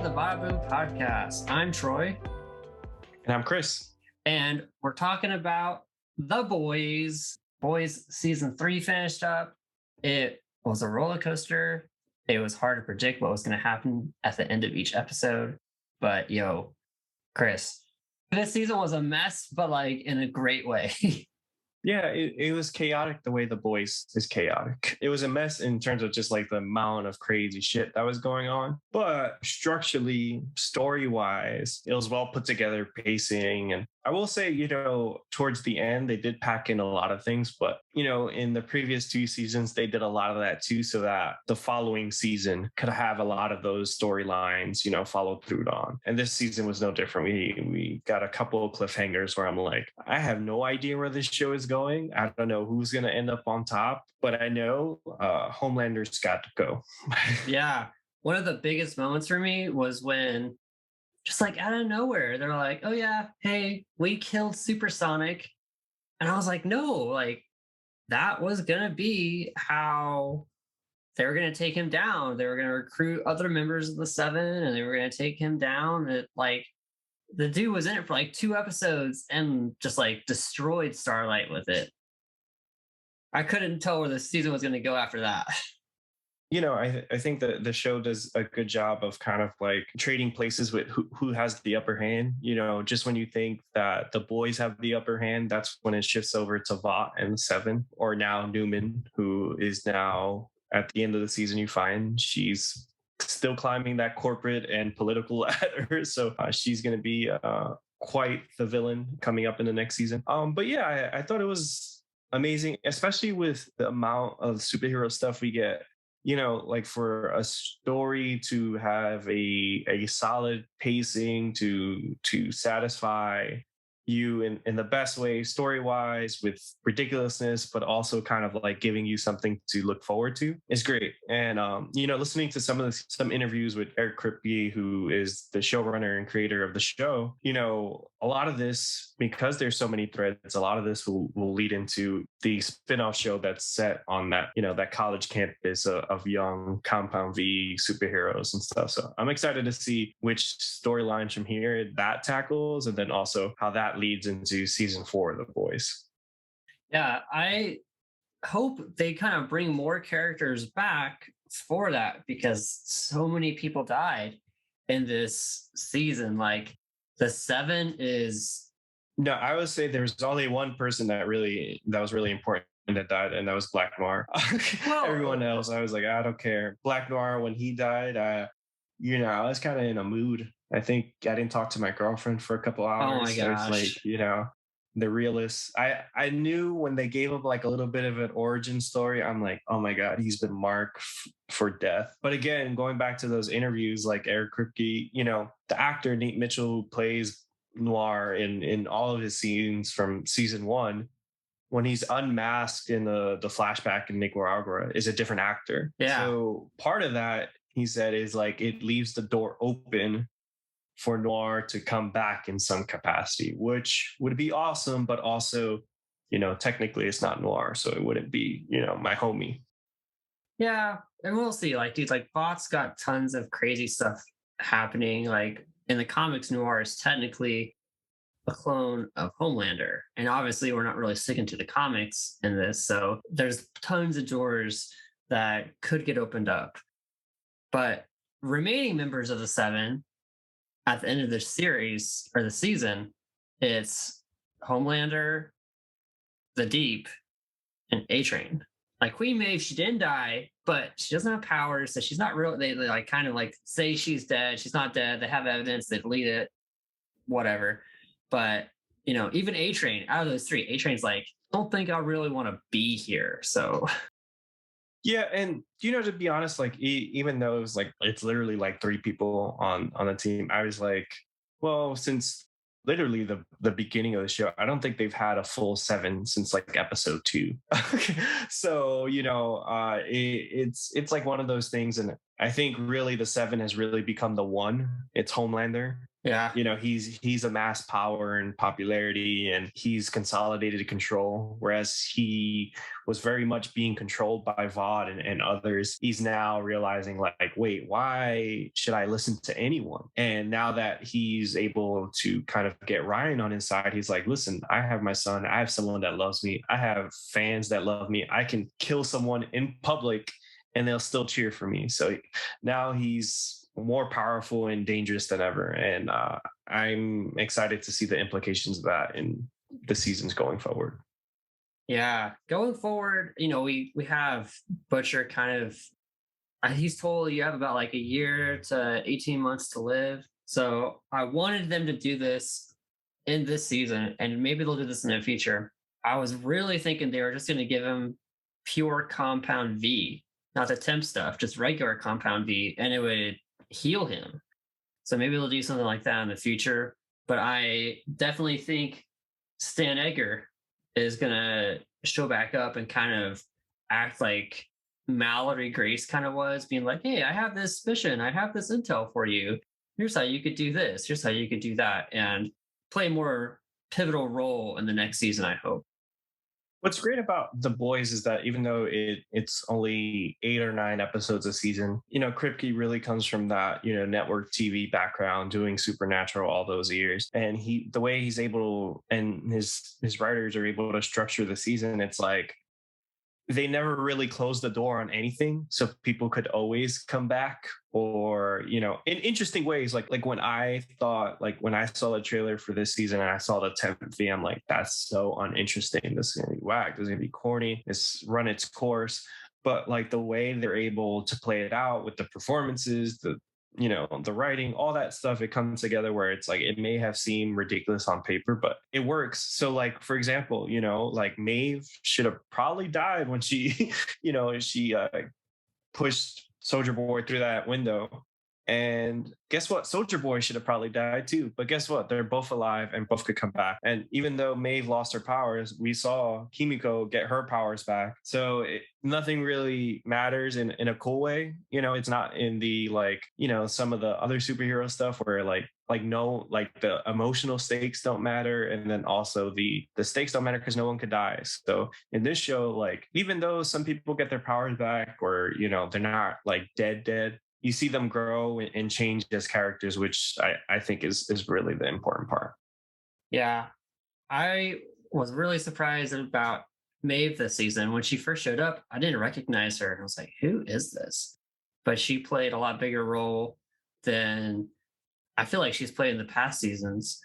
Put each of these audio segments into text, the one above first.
to the Badaboom podcast. I'm Troy. And I'm Chris. And we're talking about The Boys. Boys season 3 finished up. It was a roller coaster. It was hard to predict what was going to happen at the end of each episode. But Chris, this season was a mess, but like in a great way. Yeah, it was chaotic the way The Boys is chaotic. It was a mess in terms of just like the amount of crazy shit that was going on. But structurally, story-wise, it was well put together, pacing. And I will say, towards the end, they did pack in a lot of things. But, in the previous 2 seasons, they did a lot of that too, so that the following season could have a lot of those storylines, followed through on. And this season was no different. We got a couple of cliffhangers where I'm like, I have no idea where this show is going. I don't know who's going to end up on top, but I know Homelander's got to go. Yeah. One of the biggest moments for me was when, just like out of nowhere, they're like, oh yeah, hey, we killed Supersonic. And I was like, no, like that was going to be how they were going to take him down. They were going to recruit other members of the 7 and they were going to take him down. It, like, the dude was in it for like 2 episodes and just like destroyed Starlight with it. I couldn't tell where the season was going to go after that. I think that the show does a good job of kind of like trading places with who has the upper hand. Just when you think that the boys have the upper hand, that's when it shifts over to Vought and 7, or now Newman, who is now at the end of the season, you find she's still climbing that corporate and political ladder. So she's going to be quite the villain coming up in the next season. But yeah, I thought it was amazing, especially with the amount of superhero stuff we get. Like for a story to have a solid pacing to satisfy you in the best way, story-wise, with ridiculousness, but also kind of like giving you something to look forward to is great. And listening to some interviews with Eric Kripke, who is the showrunner and creator of the show, a lot of this, because there's so many threads, a lot of this will lead into the spin-off show that's set on that, that college campus of young Compound V superheroes and stuff. So I'm excited to see which storylines from here that tackles, and then also how that leads into season 4 of The Boys. Yeah, I hope they kind of bring more characters back for that, because so many people died in this season. Like the 7 is... No, I would say there's only one person that was really important that died, and that was Black Noir. Well, everyone else, I was like, I don't care. Black Noir, when he died, I was kind of in a mood. I think I didn't talk to my girlfriend for a couple hours. Oh my gosh. So it's like, the realist. I knew when they gave him like a little bit of an origin story, I'm like, oh my God, he's been marked for death. But again, going back to those interviews, like Eric Kripke, the actor Nate Mitchell, who plays Noir in all of his scenes from season 1, when he's unmasked in the flashback in Nicaragua, is a different actor. Yeah. So part of that, he said, is like it leaves the door open for Noir to come back in some capacity, which would be awesome, but also, technically it's not Noir, so it wouldn't be, my homie. Yeah, and we'll see. Like, dude, like Vought's got tons of crazy stuff happening. Like in the comics, Noir is technically a clone of Homelander, and obviously we're not really sticking to the comics in this, so there's tons of doors that could get opened up. But remaining members of the 7 at the end of the series or the season, it's Homelander, the Deep, and A-Train. Like Queen Maeve, she didn't die, but she doesn't have powers, so she's not real. They like kind of like say she's dead. She's not dead. They have evidence. They delete it, whatever. But even A-Train, out of those 3, A-Train's like, don't think I really want to be here. So yeah, and to be honest, like even though it was like it's literally like 3 people on the team, I was like, well, since literally the beginning of the show, I don't think they've had a full 7 since like episode 2. So it's like one of those things, and I think really the 7 has really become the one. It's Homelander, Yeah. He's amassed power and popularity, and he's consolidated control, whereas he was very much being controlled by Vaught and others. He's now realizing, like, wait, why should I listen to anyone? And now that he's able to kind of get Ryan on his side, he's like, listen, I have my son, I have someone that loves me, I have fans that love me, I can kill someone in public and they'll still cheer for me. So now he's more powerful and dangerous than ever. And I'm excited to see the implications of that in the seasons going forward. Yeah. Going forward, we have Butcher kind of, he's told you have about like a year to 18 months to live. So I wanted them to do this in this season, and maybe they'll do this in the future. I was really thinking they were just going to give him pure compound V, not the temp stuff, just regular compound V, and it would heal him. So maybe they'll do something like that in the future. But I definitely think Stan Edgar is going to show back up and kind of act like Mallory Grace kind of was, being like, hey, I have this mission, I have this intel for you. Here's how you could do this, here's how you could do that, and play a more pivotal role in the next season, I hope. What's great about The Boys is that even though it's only 8 or 9 episodes a season, Kripke really comes from that, network TV background, doing Supernatural all those years. And the way he's able to, and his writers are able to structure the season, it's like they never really closed the door on anything, so people could always come back, or in interesting ways. Like when I saw the trailer for this season and I saw the 10th V, I'm like, that's so uninteresting, this is gonna be whack, this is gonna be corny, it's run its course. But like the way they're able to play it out with the performances, the writing, all that stuff, it comes together where it's like, it may have seemed ridiculous on paper, but it works. So like, for example, like Maeve should have probably died when she she pushed Soulja Boy through that window. And guess what? Soulja Boy should have probably died too. But guess what? They're both alive and both could come back. And even though Maeve lost her powers, we saw Kimiko get her powers back. So nothing really matters in a cool way. It's not in the some of the other superhero stuff where no, the emotional stakes don't matter, and then also the stakes don't matter because no one could die. So in this show, even though some people get their powers back, or they're not dead, you see them grow and change as characters, which I think is really the important part. Yeah. I was really surprised about Maeve this season. When she first showed up, I didn't recognize her. I was like, who is this? But she played a lot bigger role than I feel like she's played in the past seasons.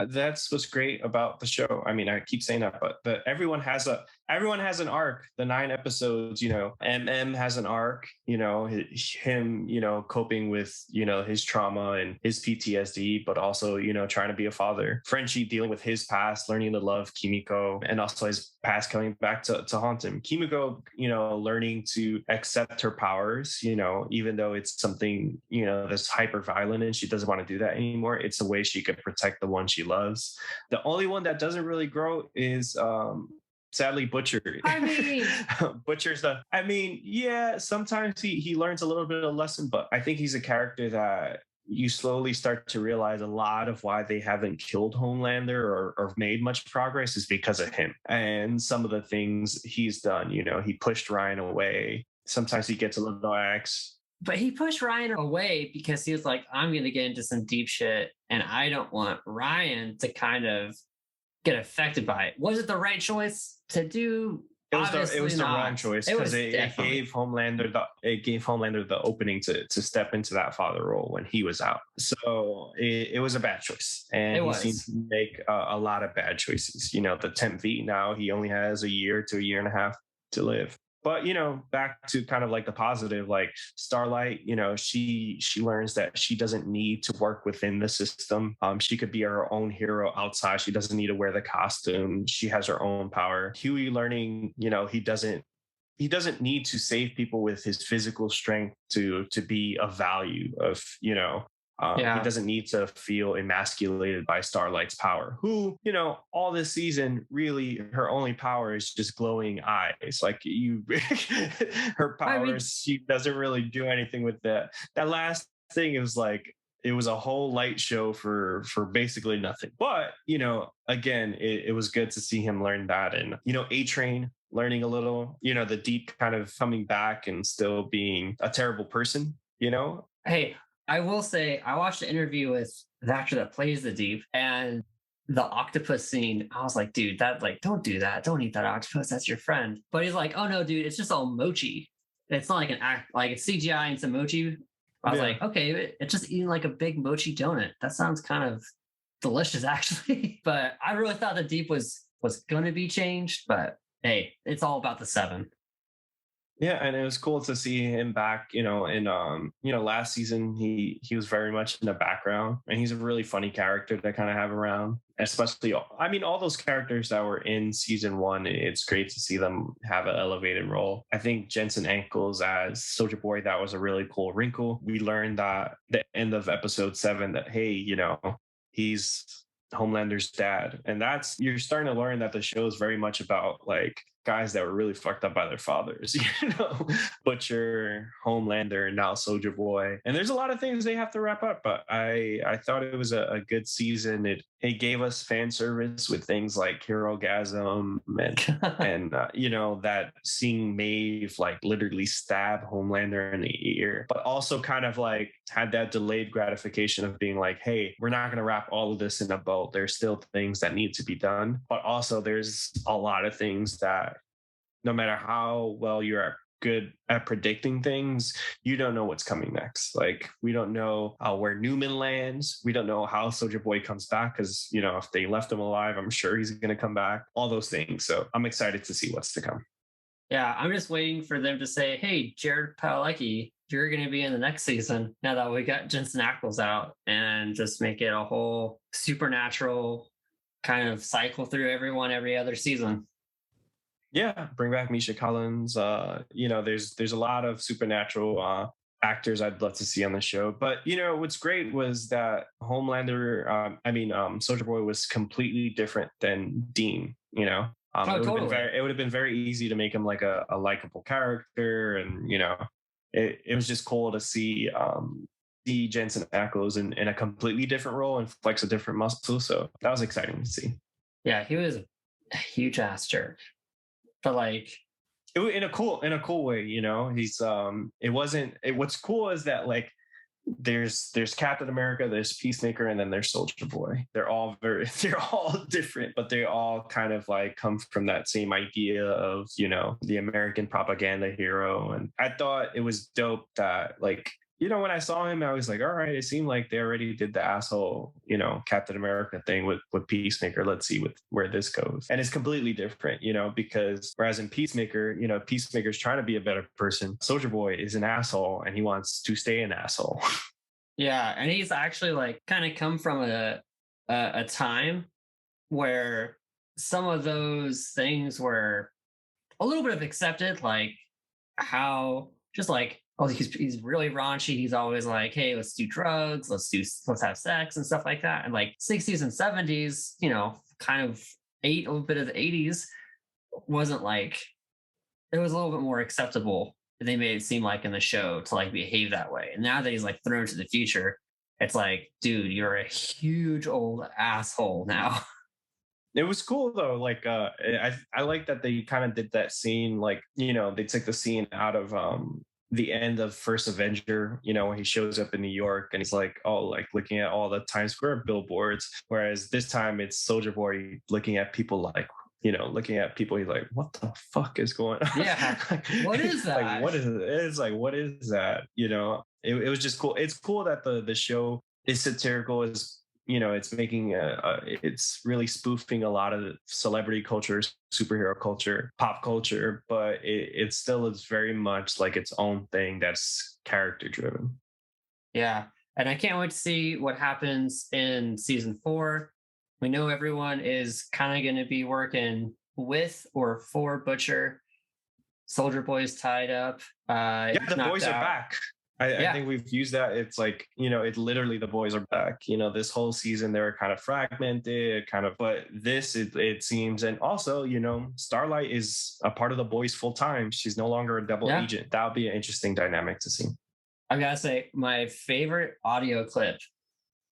That's what's great about the show. I mean, I keep saying that, but everyone has an arc. The 9 episodes, MM has an arc. Him, coping with his trauma and his PTSD, but also trying to be a father. Frenchie dealing with his past, learning to love Kimiko, and also his past coming back to haunt him. Kimiko, learning to accept her powers. Even though it's something that's hyper violent and she doesn't want to do that anymore. It's a way she could protect the one she loves. The only one that doesn't really grow is sadly Butcher. I mean, Butcher's yeah, sometimes he learns a little bit of a lesson, but I think he's a character that you slowly start to realize a lot of why they haven't killed Homelander or made much progress is because of him and some of the things he's done. He pushed Ryan away. Sometimes he gets a little lax. But he pushed Ryan away because he was like, I'm going to get into some deep shit, and I don't want Ryan to kind of get affected by it. Was it the right choice to do? It was the wrong choice, because it gave Homelander the opening to step into that father role when he was out. So it was a bad choice, and he seems to make a lot of bad choices. The 10th V, now he only has a year to a year and a half to live. But back to kind of the positive, Starlight, she learns that she doesn't need to work within the system. She could be her own hero outside. She doesn't need to wear the costume. She has her own power. Huey learning, he doesn't need to save people with his physical strength to be of value. He doesn't need to feel emasculated by Starlight's power, who, all this season, really, her only power is just glowing eyes. Her powers, she doesn't really do anything with that. That last thing is it was a whole light show for basically nothing. But again, it was good to see him learn that, and A-Train learning a little, the Deep kind of coming back and still being a terrible person. Hey, I will say I watched an interview with the actor that plays the Deep, and the octopus scene. I was like, dude, that like, don't do that. Don't eat that octopus. That's your friend. But he's like, oh no, dude, it's just all mochi. It's not like an act, like it's CGI and some mochi. I was like, okay, it's just eating like a big mochi donut. That sounds kind of delicious, actually. But I really thought the Deep was going to be changed. But hey, it's all about the 7. Yeah, and it was cool to see him back, in last season he was very much in the background, and he's a really funny character to kind of have around. Especially, I mean, all those characters that were in season 1, it's great to see them have an elevated role. I think Jensen Ackles as Soulja Boy, that was a really cool wrinkle. We learned that the end of episode 7 that, hey, he's Homelander's dad. And you're starting to learn that the show is very much about like guys that were really fucked up by their fathers, Butcher, Homelander, and now Soulja Boy. And there's a lot of things they have to wrap up, but I thought it was a good season. It gave us fan service with things like Herogasm and that seeing Maeve like literally stab Homelander in the ear, but also kind of like had that delayed gratification of being like, hey, we're not going to wrap all of this in a bow. There's still things that need to be done, but also there's a lot of things that no matter how well you're good at predicting things, you don't know what's coming next. Like, we don't know where Newman lands. We don't know how Soulja Boy comes back, because, if they left him alive, I'm sure he's going to come back. All those things. So I'm excited to see what's to come. Yeah, I'm just waiting for them to say, hey, Jared Padalecki, you're going to be in the next season now that we got Jensen Ackles out, and just make it a whole supernatural kind of cycle through everyone every other season. Yeah, bring back Misha Collins. There's a lot of supernatural actors I'd love to see on the show. But what's great was that Homelander, Soulja Boy was completely different than Dean. It would have been very easy to make him like a likable character, and it was just cool to see Jensen Ackles in a completely different role and flex a different muscle. So that was exciting to see. Yeah, he was a huge ass jerk. But like in a cool way, he's what's cool is that like there's Captain America, there's Peacemaker, and then there's Soulja Boy. They're all different, but they all kind of like come from that same idea of the American propaganda hero. And I thought it was dope that like when I saw him, I was like, all right, it seemed like they already did the asshole, Captain America thing with Peacemaker. Let's see where this goes. And it's completely different, because whereas in Peacemaker, Peacemaker's trying to be a better person. Soulja Boy is an asshole, and he wants to stay an asshole. Yeah, and he's actually like kind of come from a time where some of those things were a little bit of accepted, like how just like, oh, he's really raunchy. He's always like, hey, let's do drugs, let's have sex and stuff like that. And like 60s and 70s, kind of a little bit of the 80s wasn't like, it was a little bit more acceptable. They made it seem like in the show to like behave that way. And now that he's like thrown to the future, it's like, dude, you're a huge old asshole now. It was cool though. Like I like that they kind of did that scene, like, they took the scene out of the end of First Avenger, when he shows up in New York and he's like, oh, like looking at all the Times Square billboards. Whereas this time it's Soulja Boy looking at people like, he's like, what the fuck is going on? Yeah. What is that? Like, what is it? It's like, what is that? It was just cool. It's cool that the show is satirical, is it's making it's really spoofing a lot of celebrity culture, superhero culture, pop culture, but it still is very much like its own thing that's character driven. Yeah, and I can't wait to see what happens in season 4. We know everyone is kind of going to be working with or for Butcher. Soulja Boy's tied up. The boys are back. I think we've used that. It's like, it literally, the boys are back. This whole season, they were kind of fragmented, but this, it seems. And also, Starlight is a part of the boys full time. She's no longer a double agent. That'll be an interesting dynamic to see. I gotta say, my favorite audio clip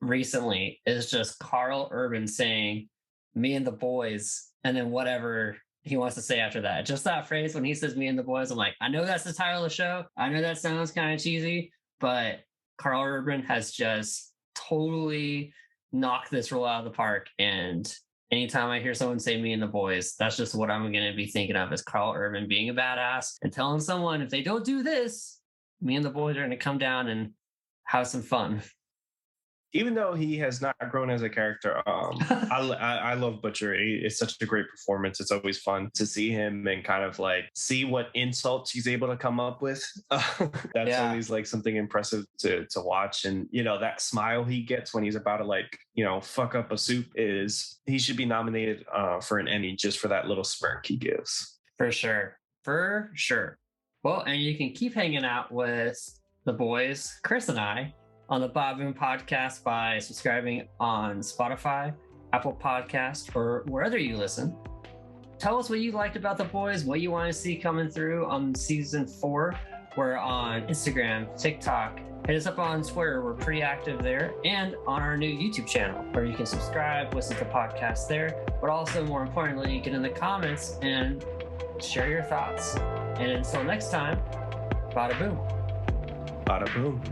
recently is just Carl Urban saying, "Me and the boys," and then whatever he wants to say after that. Just that phrase when he says "me and the boys," I'm like, I know that's the title of the show. I know that sounds kind of cheesy, but Carl Urban has just totally knocked this role out of the park. And anytime I hear someone say "me and the boys," that's just what I'm going to be thinking of, is Carl Urban being a badass and telling someone, if they don't do this, me and the boys are going to come down and have some fun. Even though he has not grown as a character, I love Butcher. It's such a great performance. It's always fun to see him and kind of like see what insults he's able to come up with. That's always like something impressive to watch. And you know, that smile he gets when he's about to like, you know, fuck up a soup, is he should be nominated for an Emmy just for that little smirk he gives. For sure. For sure. Well, and you can keep hanging out with the boys, Chris and I, on the Badaboom podcast by subscribing on Spotify, Apple Podcast, or wherever you listen. Tell us what you liked about the boys, what you want to see coming through on season 4. We're on Instagram, TikTok. Hit us up on Twitter. We're pretty active there. And on our new YouTube channel, where you can subscribe, listen to podcasts there, but also, more importantly, get in the comments and share your thoughts. And until next time, bada boom. Bada boom.